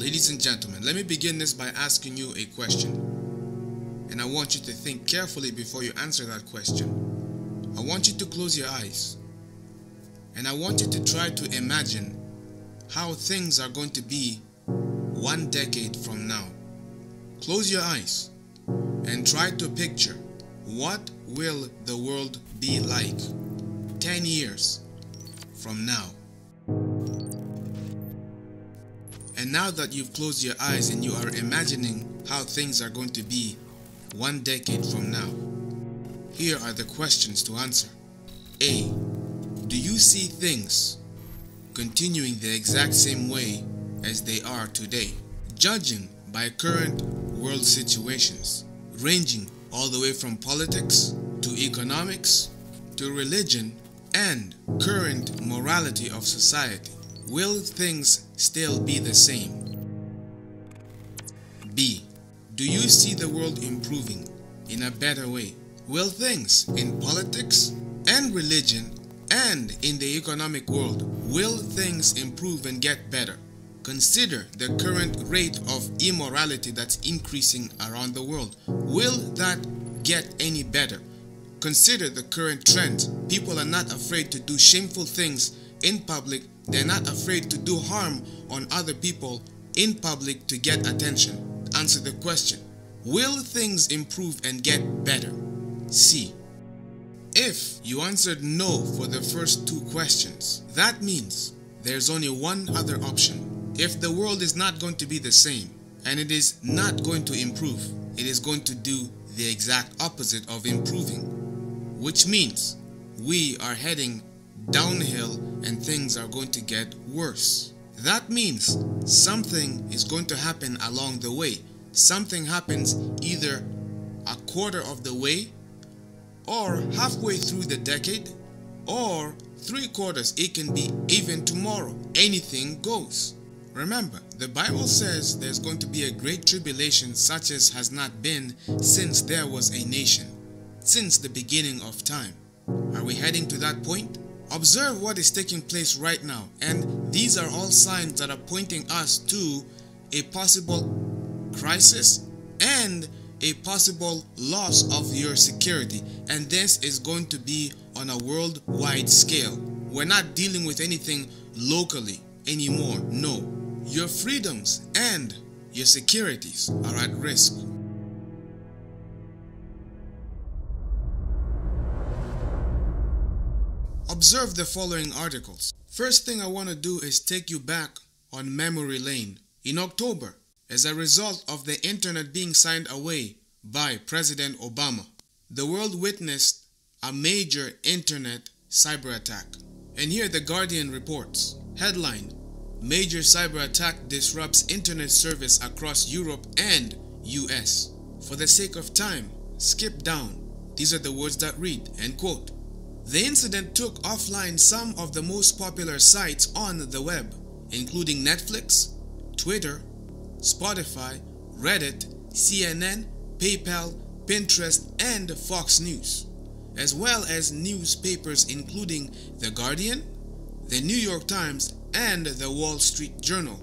Ladies and gentlemen, let me begin this by asking you a question. And I want you to think carefully before you answer that question. I want you to close your eyes. And I want you to try to imagine how things are going to be 1 decade from now. Close your eyes and try to picture what will the world be like 10 years from now. And now that you've closed your eyes and you are imagining how things are going to be 1 decade from now, here are the questions to answer. A. Do you see things continuing the exact same way as they are today? Judging by current world situations, ranging all the way from politics to economics to religion and current morality of society, will things still be the same? B. Do you see the world improving in a better way? Will things in politics and religion and in the economic world, will things improve and get better? Consider the current rate of immorality that's increasing around the world. Will that get any better? Consider the current trend. People are not afraid to do shameful things in public. They're not afraid to do harm on other people in public to get attention. Answer the question. Will things improve and get better? C. If you answered no for the first 2 questions, that means there's only one other option. If the world is not going to be the same and it is not going to improve, it is going to do the exact opposite of improving, which means we are heading downhill and things are going to get worse. That means something is going to happen along the way. Something happens either a quarter of the way, or halfway through the decade, or 3/4. It can be even tomorrow. Anything goes. Remember, the Bible says there's going to be a great tribulation such as has not been since there was a nation, since the beginning of time. Are we heading to that point? Observe what is taking place right now, and these are all signs that are pointing us to a possible crisis and a possible loss of your security, and this is going to be on a worldwide scale. We're not dealing with anything locally anymore. No, your freedoms and your securities are at risk. Observe the following articles. First thing I want to do is take you back on memory lane. In October, as a result of the internet being signed away by President Obama, the world witnessed a major internet cyber attack. And here the Guardian reports, headline, major cyber attack disrupts internet service across Europe and US. For the sake of time, skip down. These are the words that read, end quote. The incident took offline some of the most popular sites on the web, including Netflix, Twitter, Spotify, Reddit, CNN, PayPal, Pinterest, and Fox News, as well as newspapers including The Guardian, The New York Times, and The Wall Street Journal.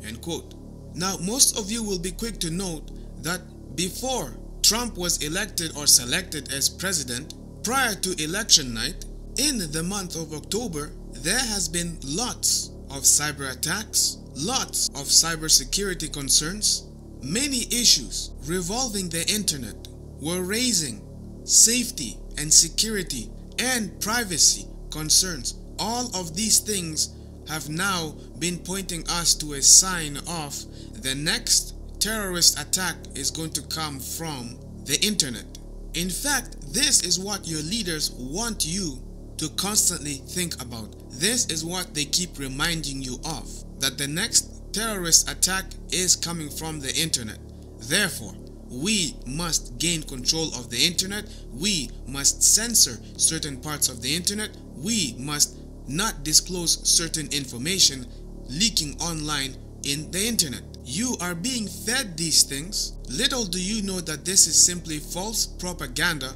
End quote. Now, most of you will be quick to note that before Trump was elected or selected as president, prior to election night, in the month of October, there has been lots of cyber attacks, lots of cybersecurity concerns. Many issues revolving the internet were raising safety and security and privacy concerns. All of these things have now been pointing us to a sign of the next terrorist attack is going to come from the internet. In fact, this is what your leaders want you to constantly think about. This is what they keep reminding you of, that the next terrorist attack is coming from the internet. Therefore, we must gain control of the internet. We must censor certain parts of the internet. We must not disclose certain information leaking online in the internet. You are being fed these things. Little do you know that this is simply false propaganda,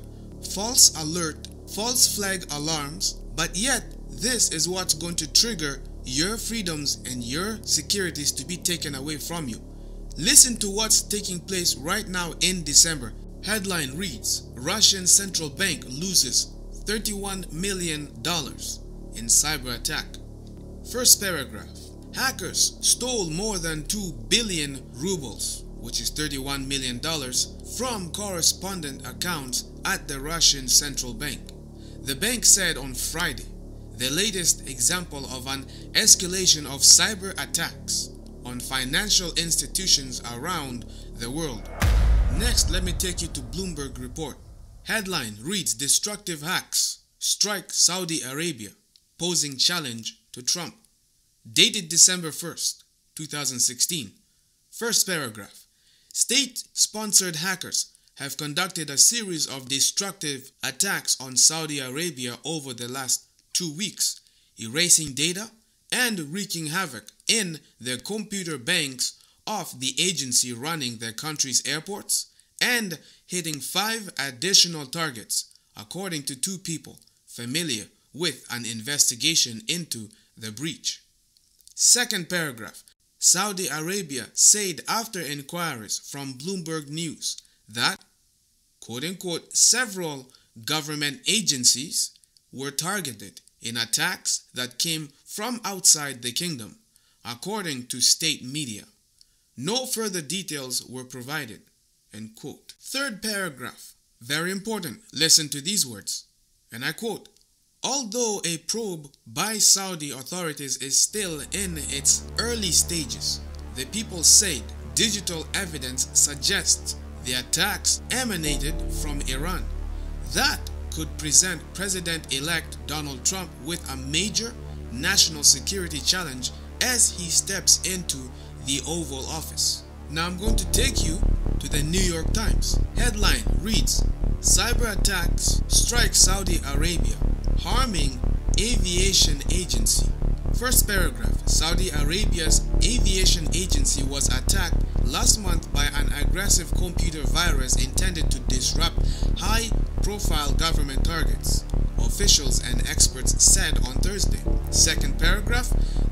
false alert, false flag alarms, but yet this is what's going to trigger your freedoms and your securities to be taken away from you. Listen to what's taking place right now in December. Headline reads, Russian central bank loses $31 million in cyber attack. First paragraph. Hackers stole more than 2 billion rubles, which is $31 million, from correspondent accounts at the Russian central bank. The bank said on Friday, the latest example of an escalation of cyber attacks on financial institutions around the world. Next, let me take you to Bloomberg report. Headline reads, Destructive hacks strike Saudi Arabia, posing challenge to Trump. Dated December 1st, 2016. First paragraph. State-sponsored hackers have conducted a series of destructive attacks on Saudi Arabia over the last 2 weeks, erasing data and wreaking havoc in the computer banks of the agency running the country's airports and hitting 5 additional targets, according to 2 people familiar with an investigation into the breach. Second paragraph. Saudi Arabia said after inquiries from Bloomberg News that, quote-unquote, several government agencies were targeted in attacks that came from outside the kingdom, according to state media. No further details were provided, end quote. Third paragraph, very important, listen to these words, and I quote, Although a probe by Saudi authorities is still in its early stages, the people said digital evidence suggests the attacks emanated from Iran. That could present President-elect Donald Trump with a major national security challenge as he steps into the Oval Office. Now I'm going to take you to the New York Times. Headline reads, Cyber attacks strike Saudi Arabia, harming aviation agency. First paragraph. Saudi Arabia's aviation agency was attacked last month by an aggressive computer virus intended to disrupt high-profile government targets, officials and experts said on Thursday. Second paragraph.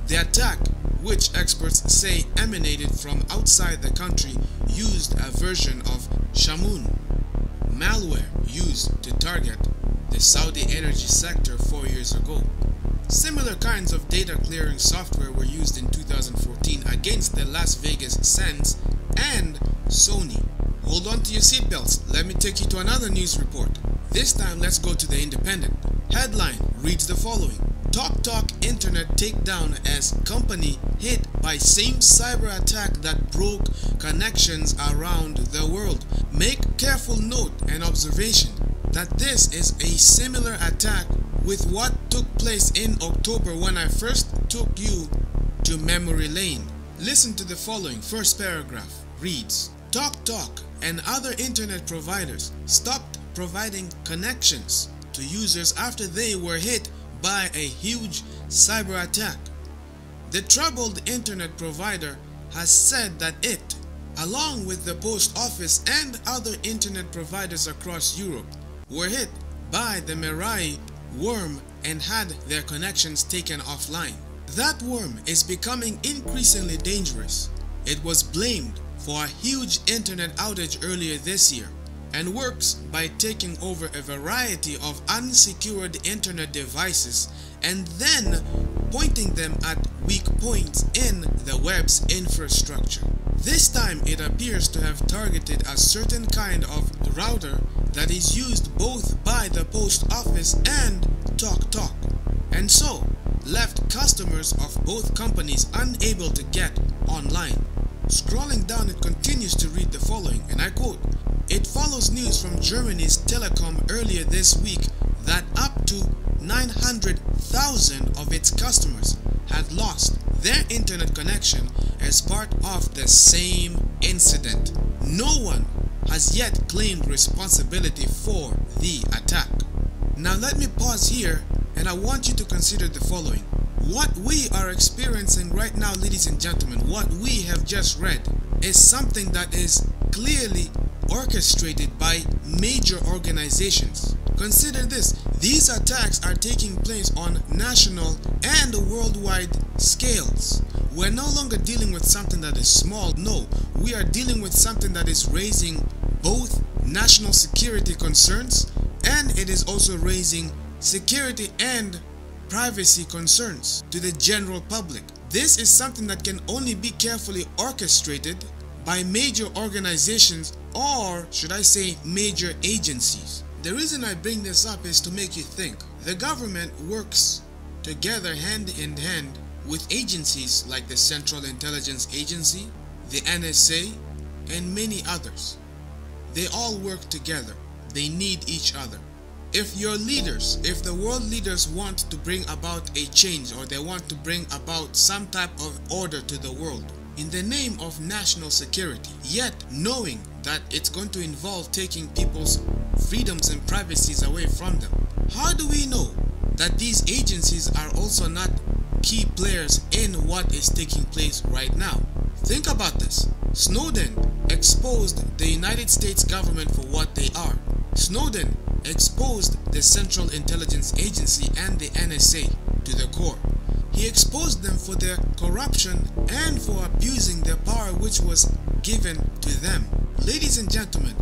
The attack, which experts say emanated from outside the country, used a version of Shamoon malware used to target the Saudi energy sector 4 years ago. Similar kinds of data clearing software were used in 2014 against the Las Vegas Sands and Sony. Hold on to your seatbelts. Let me take you to another news report. This time let's go to the Independent. Headline reads the following. TalkTalk Internet takedown as company hit by same cyber attack that broke connections around the world. Make careful note and observation that this is a similar attack with what took place in October when I first took you to memory lane. Listen to the following. First paragraph reads, TalkTalk and other internet providers stopped providing connections to users after they were hit by a huge cyber attack. The troubled internet provider has said that it, along with the post office and other internet providers across Europe, were hit by the Mirai worm and had their connections taken offline. That worm is becoming increasingly dangerous. It was blamed for a huge internet outage earlier this year and works by taking over a variety of unsecured internet devices and then pointing them at weak points in the web's infrastructure. This time it appears to have targeted a certain kind of router that is used both by the post office and TalkTalk, and so left customers of both companies unable to get online. Scrolling down, it continues to read the following, and I quote, It follows news from Germany's telecom earlier this week that up to 900,000 of its customers had lost their internet connection as part of the same incident. No one has yet claimed responsibility for the attack. Now let me pause here and I want you to consider the following. What we are experiencing right now, ladies and gentlemen, what we have just read is something that is clearly orchestrated by major organizations. Consider this, These attacks are taking place on national and worldwide scales. We're no longer dealing with something that is small. No, we are dealing with something that is raising both national security concerns, and it is also raising security and privacy concerns to the general public. This is something that can only be carefully orchestrated by major organizations, or should I say major agencies. The reason I bring this up is to make you think. The government works together hand in hand with agencies like the Central Intelligence Agency, the NSA, and many others. They all work together. They need each other. If your leaders, if the world leaders want to bring about a change, or they want to bring about some type of order to the world in the name of national security, yet knowing that it's going to involve taking people's freedoms and privacies away from them, how do we know that these agencies are also not key players in what is taking place right now? Think about this. Snowden exposed the United States government for what they are. Snowden exposed the Central Intelligence Agency and the NSA to the core. He exposed them for their corruption and for abusing their power which was given to them. Ladies and gentlemen,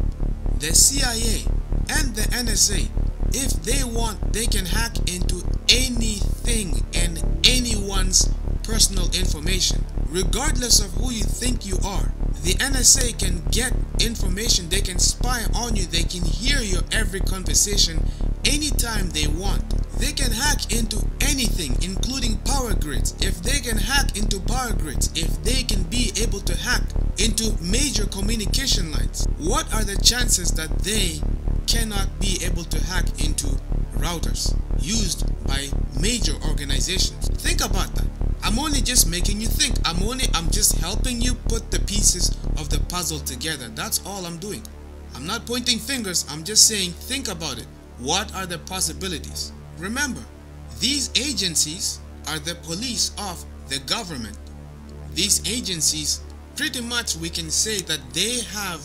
the CIA and the NSA, if they want, they can hack into anything and anyone's personal information, regardless of who you think you are. The NSA can get information, they can spy on you, they can hear your every conversation anytime they want. They can hack into anything, including power grids. If they can hack into power grids, if they can be able to hack into major communication lines, what are the chances that they cannot be able to hack into routers used by major organizations? Think about that. I'm only just making you think. I'm just helping you put the pieces of the puzzle together. That's all I'm doing. I'm not pointing fingers. I'm just saying, think about it. What are the possibilities? Remember, these agencies are the police of the government. These agencies, pretty much we can say that they have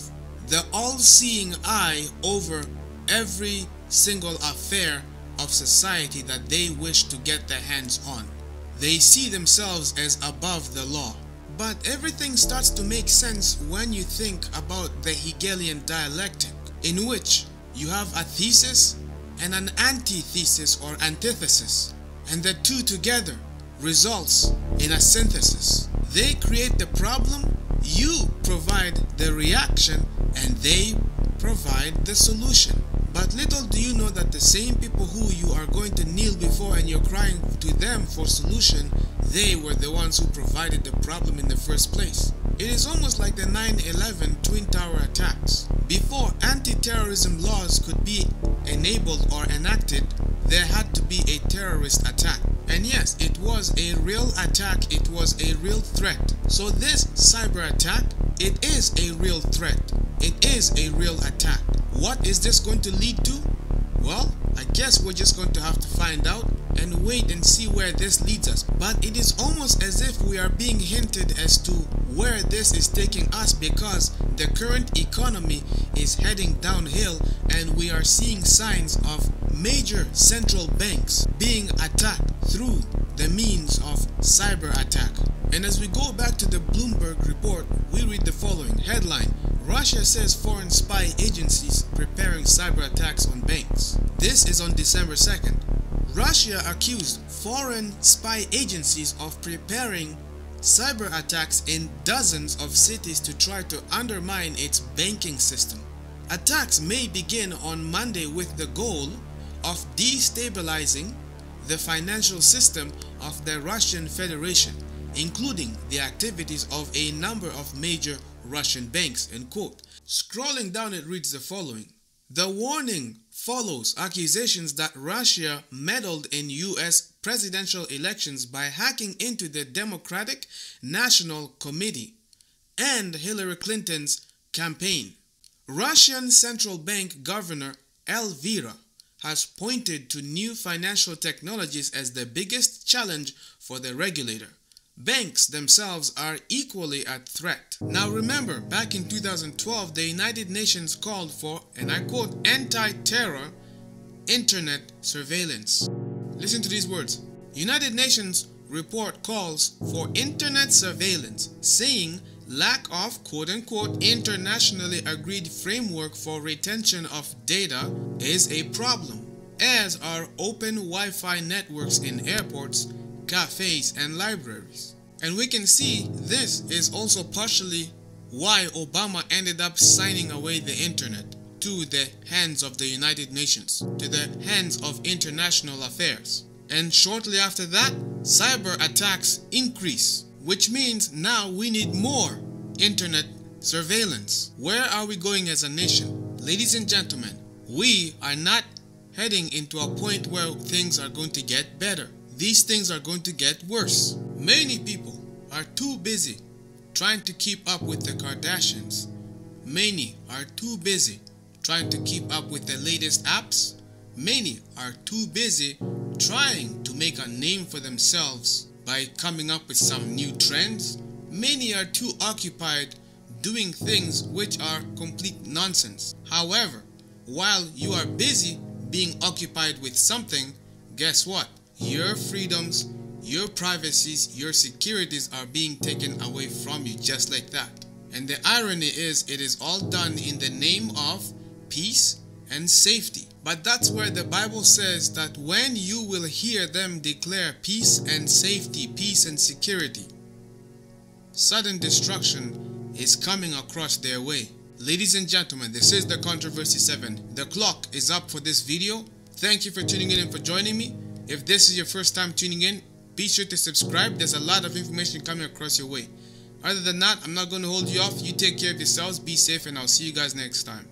the all-seeing eye over every single affair of society that they wish to get their hands on. They see themselves as above the law. But everything starts to make sense when you think about the Hegelian dialectic, in which you have a thesis and an antithesis or antithesis, and the two together results in a synthesis. They create the problem, you provide the reaction, and they provide the solution. But little do you know that the same people who you are going to kneel before and you're crying to them for solution, they were the ones who provided the problem in the first place. It is almost like the 9/11 Twin Tower attacks. Before anti-terrorism laws could be enabled or enacted, there had to be a terrorist attack. And yes, it was a real attack, it was a real threat. So this cyber attack, it is a real threat. It is a real attack. What is this going to lead to? Well, I guess we're just going to have to find out and wait and see where this leads us. But it is almost as if we are being hinted as to where this is taking us, because the current economy is heading downhill and we are seeing signs of major central banks being attacked through the means of cyber attack. And as we go back to the Bloomberg report, we read the following headline: Russia says foreign spy agencies preparing cyber attacks on banks. This is on December 2nd. Russia accused foreign spy agencies of preparing cyber attacks in dozens of cities to try to undermine its banking system. Attacks may begin on Monday with the goal of destabilizing the financial system of the Russian Federation, including the activities of a number of major Russian banks, end quote. Scrolling down, it reads the following: the warning follows accusations that Russia meddled in US presidential elections by hacking into the Democratic National Committee and Hillary Clinton's campaign. Russian Central Bank Governor Elvira has pointed to new financial technologies as the biggest challenge for the regulator. Banks themselves are equally at threat. Now remember, back in 2012, the United Nations called for, and I quote, anti-terror internet surveillance. Listen to these words. United Nations report calls for internet surveillance, saying lack of quote-unquote internationally agreed framework for retention of data is a problem, as are open Wi-Fi networks in airports, cafes, and libraries. And we can see this is also partially why Obama ended up signing away the internet to the hands of the United Nations, to the hands of international affairs. And shortly after that, cyber attacks increase, which means now we need more internet surveillance. Where are we going as a nation? Ladies and gentlemen, we are not heading into a point where things are going to get better. These things are going to get worse. Many people are too busy trying to keep up with the Kardashians. Many are too busy trying to keep up with the latest apps. Many are too busy trying to make a name for themselves by coming up with some new trends. Many are too occupied doing things which are complete nonsense. However, while you are busy being occupied with something, guess what? Your freedoms, your privacies, your securities are being taken away from you just like that. And the irony is, it is all done in the name of peace and safety. But that's where the Bible says that when you will hear them declare peace and safety, peace and security, sudden destruction is coming across their way. Ladies and gentlemen, this is the Controversy 7. The clock is up for this video. Thank you for tuning in and for joining me. If this is your first time tuning in, be sure to subscribe. There's a lot of information coming across your way. Other than that, I'm not going to hold you off. You take care of yourselves, be safe, and I'll see you guys next time.